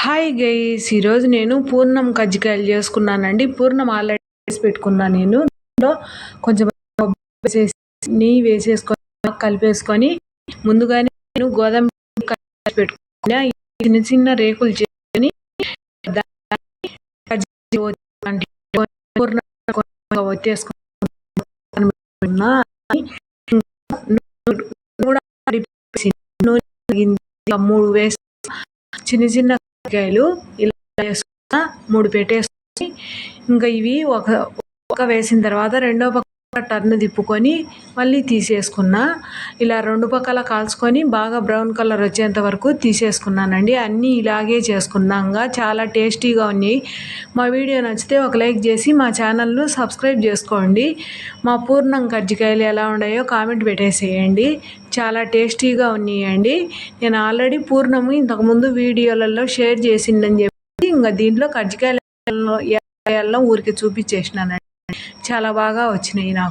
Hi guys, ఈరోజు నేను పూర్ణం కజ్జికాయలు చేసుకున్నానండి. పూర్ణం ఆల్రెడీ చేసి పెట్టుకున్నాను. నేను దాంట్లో కొంచెం నెయ్యి వేసేసుకొని కలిపేసుకొని ముందుగానే నేను గోధుమ పెట్టుకున్నా. చిన్న చిన్న రేకులు చేసుకొని వచ్చేసుకున్నా. మూడు వేసి చిన్న చిన్న కాయలు ఇలా వేసుకున్న, 3 పెట్టేసుకొని ఇంకా ఇవి ఒక వేసిన తర్వాత రెండో పక్క టర్న్ తిప్పుకొని మళ్ళీ తీసేసుకున్నా. ఇలా 2 పక్కల కాల్చుకొని బాగా బ్రౌన్ కలర్ వచ్చేంత వరకు తీసేసుకున్నానండి. అన్నీ ఇలాగే చేసుకున్నాక చాలా టేస్టీగా ఉన్నాయి. మా వీడియో నచ్చితే ఒక లైక్ చేసి మా ఛానల్ను సబ్స్క్రైబ్ చేసుకోండి. మా పూర్ణం కజ్జికాయలు ఎలా ఉన్నాయో కామెంట్ పెట్టేసేయండి. చాలా టేస్టీగా ఉన్నాయండి. నేను ఆల్రెడీ పూర్ణము ఇంతకుముందు వీడియోలలో షేర్ చేసిందని చెప్పి ఇంకా దీంట్లో కజ్జికాయలు ఊరికి చూపించేసినానండి. చాలా బాగా వచ్చినాయి నాకు.